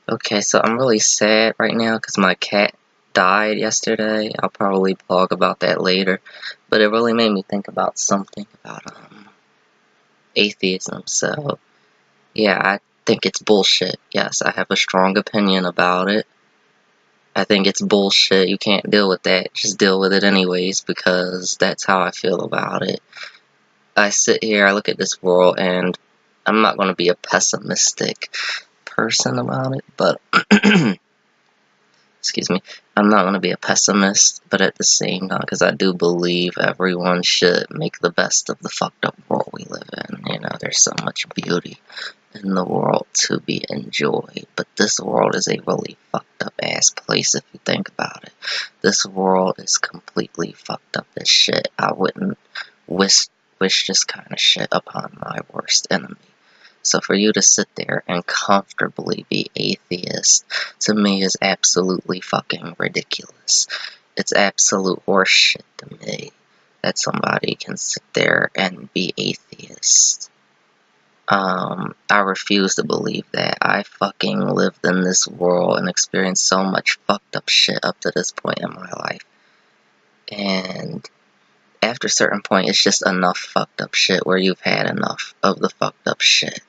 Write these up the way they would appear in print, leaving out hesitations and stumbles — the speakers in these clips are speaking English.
Okay, so I'm really sad right now because my cat died yesterday. I'll probably blog about that later. But it really made me think about something about atheism. So, yeah, I think it's bullshit. Yes, I have a strong opinion about it. I think it's bullshit. You can't deal with that. Just deal with it anyways because that's how I feel about it. I sit here, I look at this world, and I'm not going to be a pessimistic person about it, but excuse me, I'm not going to be a pessimist, but at the same time, because I do believe everyone should make the best of the fucked up world we live in. You know, there's so much beauty in the world to be enjoyed, but this world is a really fucked up ass place if you think about it. This world is completely fucked up as shit. I wouldn't wish this kind of shit upon my worst enemy. So for you to sit there and comfortably be atheist, to me is absolutely fucking ridiculous. It's absolute horseshit to me that somebody can sit there and be atheist. I refuse to believe that. I fucking lived in this world and experienced so much fucked up shit up to this point in my life. And after a certain point, it's just enough fucked up shit where you've had enough of the fucked up shit.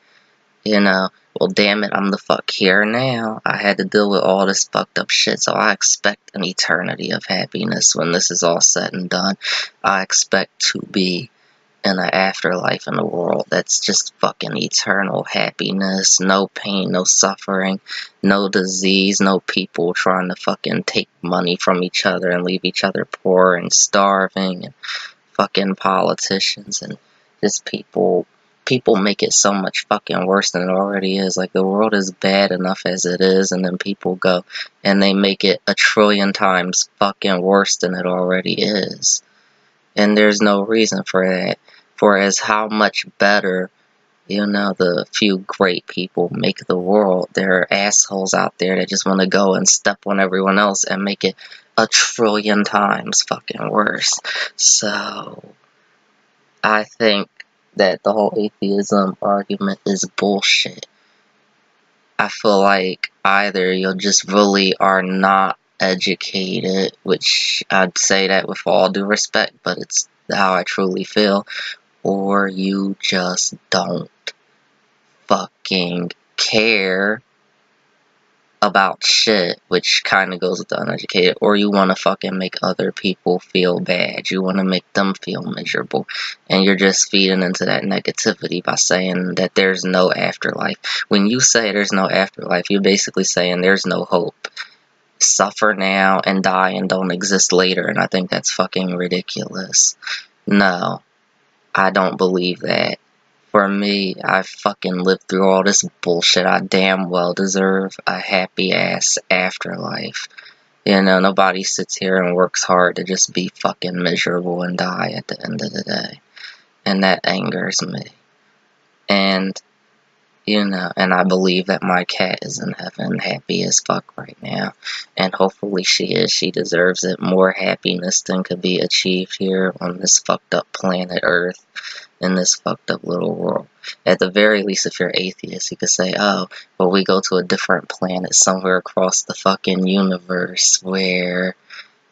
You know, well, damn it, I'm the fuck here now. I had to deal with all this fucked up shit, so I expect an eternity of happiness when this is all said and done. I expect to be in an afterlife in the world that's just fucking eternal happiness, no pain, no suffering, no disease, no people trying to fucking take money from each other and leave each other poor and starving, and fucking politicians and just people make it so much fucking worse than it already is. Like, the world is bad enough as it is, and then people go and they make it a trillion times fucking worse than it already is. And there's no reason for that. For as how much better, you know, the few great people make the world, there are assholes out there that just want to go and step on everyone else and make it a trillion times fucking worse. So, I think that the whole atheism argument is bullshit. I feel like either you just really are not educated, which I'd say that with all due respect, but it's how I truly feel, or you just don't fucking care about shit, which kind of goes with the uneducated, or you want to fucking make other people feel bad. You want to make them feel miserable, and you're just feeding into that negativity by saying that there's no afterlife. When you say there's no afterlife, you're basically saying there's no hope. Suffer now and die and don't exist later, and I think that's fucking ridiculous. No, I don't believe that. For me, I fucking lived through all this bullshit. I damn well deserve a happy-ass afterlife. You know, nobody sits here and works hard to just be fucking miserable and die at the end of the day. And that angers me. And, you know, and I believe that my cat is in heaven, happy as fuck right now. And hopefully she is. She deserves it. More happiness than could be achieved here on this fucked up planet Earth. In this fucked up little world. At the very least, if you're atheist, you could say, oh, well, we go to a different planet somewhere across the fucking universe where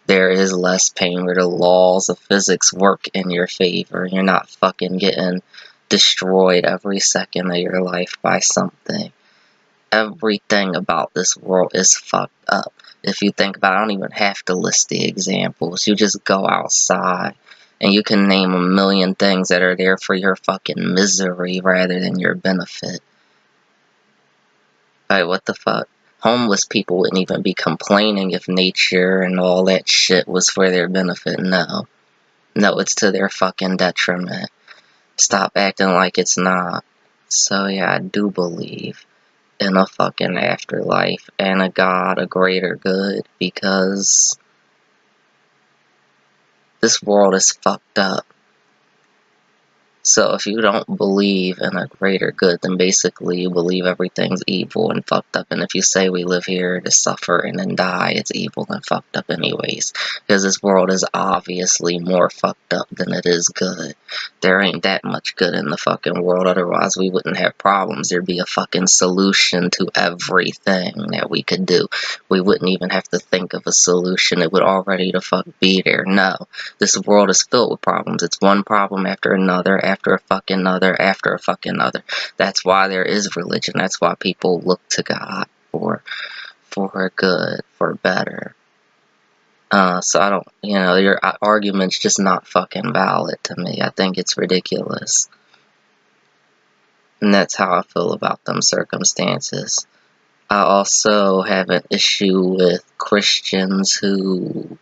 there is less pain, where the laws of physics work in your favor. You're not fucking getting destroyed every second of your life by something. Everything about this world is fucked up. If you think about it, I don't even have to list the examples. You just go outside and you can name a million things that are there for your fucking misery rather than your benefit. Like, what the fuck? Homeless people wouldn't even be complaining if nature and all that shit was for their benefit. No. No, it's to their fucking detriment. Stop acting like it's not. So yeah, I do believe in a fucking afterlife and a God, a greater good, because this world is fucked up. So if you don't believe in a greater good, then basically you believe everything's evil and fucked up. And if you say we live here to suffer and then die, it's evil and fucked up anyways. Because this world is obviously more fucked up than it is good. There ain't that much good in the fucking world, otherwise we wouldn't have problems. There'd be a fucking solution to everything that we could do. We wouldn't even have to think of a solution. It would already the fuck be there. No. This world is filled with problems. It's one problem after another, after a fucking other, after a fucking other. That's why there is religion. That's why people look to God for good, for better. So I don't, your argument's just not fucking valid to me. I think it's ridiculous. And that's how I feel about them circumstances. I also have an issue with Christians who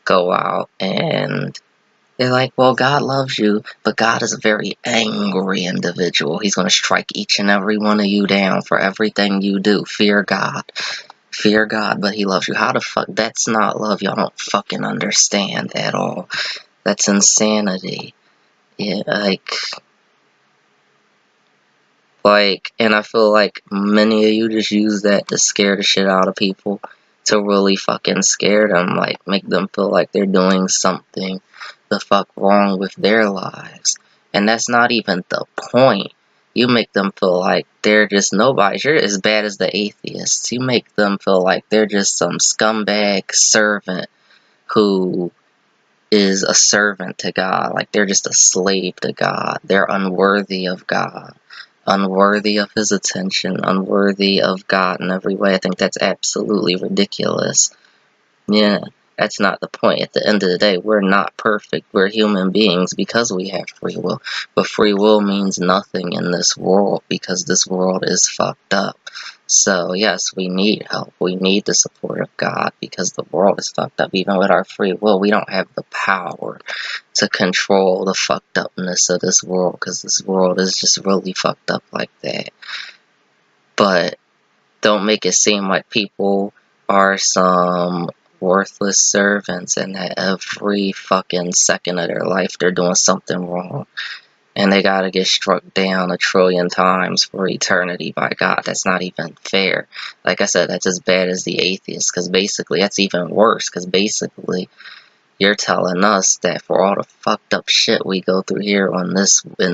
go out and they're like, well, God loves you, but God is a very angry individual. He's going to strike each and every one of you down for everything you do. Fear God. Fear God, but he loves you. How the fuck? That's not love. Y'all don't fucking understand at all. That's insanity. Yeah, and I feel like many of you just use that to scare the shit out of people, to really fucking scare them, like make them feel like they're doing something the fuck wrong with their lives. And that's not even the point. You make them feel like they're just nobody. You're as bad as the atheists. You make them feel like they're just some scumbag servant who is a servant to God. Like they're just a slave to God. They're unworthy of God. Unworthy of his attention, unworthy of God in every way. I think that's absolutely ridiculous. Yeah, that's not the point. At the end of the day, we're not perfect. We're human beings because we have free will. But free will means nothing in this world because this world is fucked up. So, yes, we need help. We need the support of God because the world is fucked up. Even with our free will, we don't have the power to control the fucked upness of this world because this world is just really fucked up like that. But don't make it seem like people are some worthless servants and that every fucking second of their life they're doing something wrong and they gotta get struck down 1,000,000,000 times for eternity by God. That's not even fair. Like I said, that's as bad as the atheists, because basically that's even worse, because basically you're telling us that for all the fucked up shit we go through here in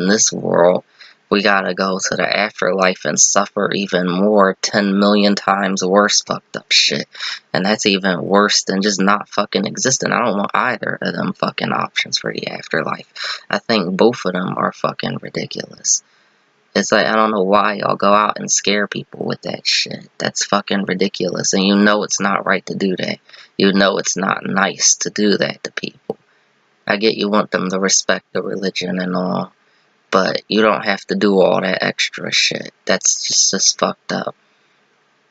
this world, we gotta go to the afterlife and suffer even more 10,000,000 times worse fucked up shit. And that's even worse than just not fucking existing. I don't want either of them fucking options for the afterlife. I think both of them are fucking ridiculous. It's like, I don't know why y'all go out and scare people with that shit. That's fucking ridiculous. And you know it's not right to do that. You know it's not nice to do that to people. I get you want them to respect the religion and all, but you don't have to do all that extra shit. That's just fucked up.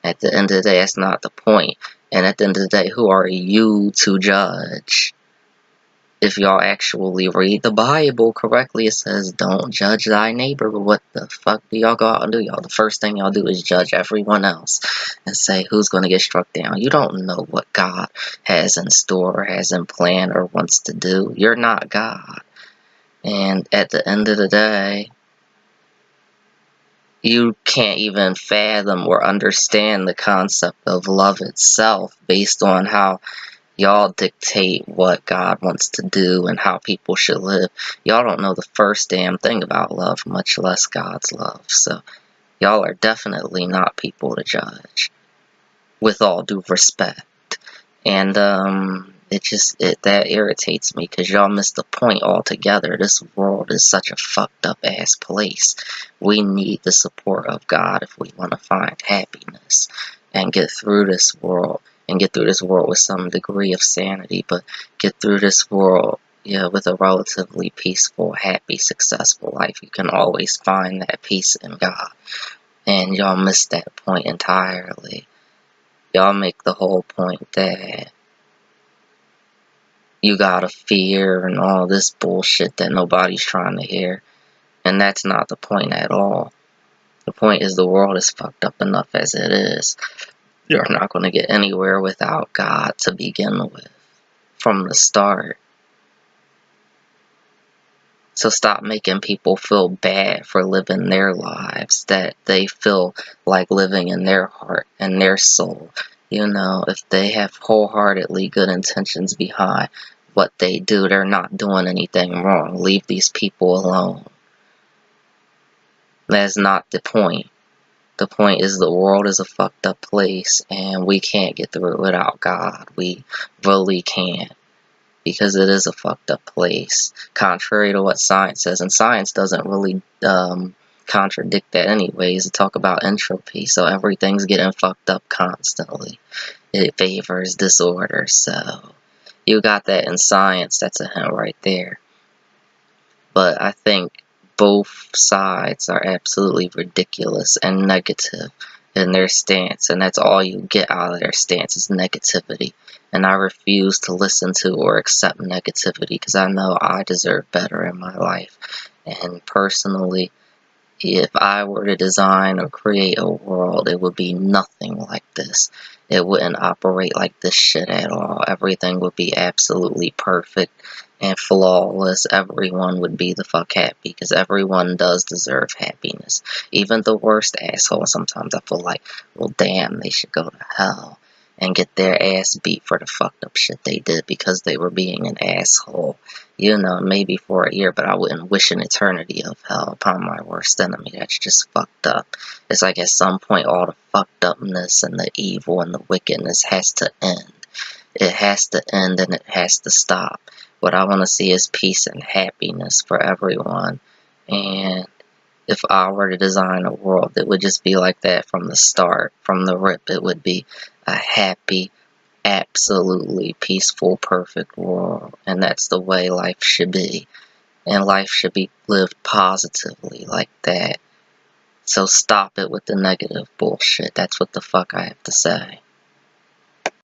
At the end of the day, that's not the point. And at the end of the day, who are you to judge? If y'all actually read the Bible correctly, it says, don't judge thy neighbor. But what the fuck do y'all go out and do? Y'all, the first thing y'all do is judge everyone else and say who's going to get struck down. You don't know what God has in store or has in plan or wants to do. You're not God. And at the end of the day, you can't even fathom or understand the concept of love itself based on how y'all dictate what God wants to do and how people should live. Y'all don't know the first damn thing about love, much less God's love. So y'all are definitely not people to judge, with all due respect. And that irritates me because y'all miss the point altogether. This world is such a fucked up ass place. We need the support of God if we want to find happiness and get through this world. And get through this world with some degree of sanity, but get through this world, with a relatively peaceful, happy, successful life. You can always find that peace in God. And y'all miss that point entirely. Y'all make the whole point that you gotta fear and all this bullshit that nobody's trying to hear. And that's not the point at all. The point is the world is fucked up enough as it is. You're not going to get anywhere without God to begin with, from the start. So stop making people feel bad for living their lives that they feel like living in their heart and their soul. You know, if they have wholeheartedly good intentions behind what they do, they're not doing anything wrong. Leave these people alone. That's not the point. The point is the world is a fucked up place and we can't get through it without God. We really can't. Because it is a fucked up place, contrary to what science says. And science doesn't really contradict that anyways. They talk about entropy, so everything's getting fucked up constantly. It favors disorder, so you got that in science. That's a hint right there. But I think both sides are absolutely ridiculous and negative in their stance, and that's all you get out of their stance is negativity. And I refuse to listen to or accept negativity because I know I deserve better in my life. And personally, if I were to design or create a world, it would be nothing like this. It wouldn't operate like this shit at all. Everything would be absolutely perfect and flawless. Everyone would be the fuck happy because everyone does deserve happiness. Even the worst asshole. Sometimes I feel like, well, damn, they should go to hell and get their ass beat for the fucked up shit they did because they were being an asshole. You know, maybe for a year, but I wouldn't wish an eternity of hell upon my worst enemy. That's just fucked up. It's like at some point all the fucked upness and the evil and the wickedness has to end. It has to end and it has to stop. What I want to see is peace and happiness for everyone. And if I were to design a world, it would just be like that from the start, from the rip. It would be a happy, absolutely peaceful, perfect world. And that's the way life should be. And life should be lived positively like that. So stop it with the negative bullshit. That's what the fuck I have to say.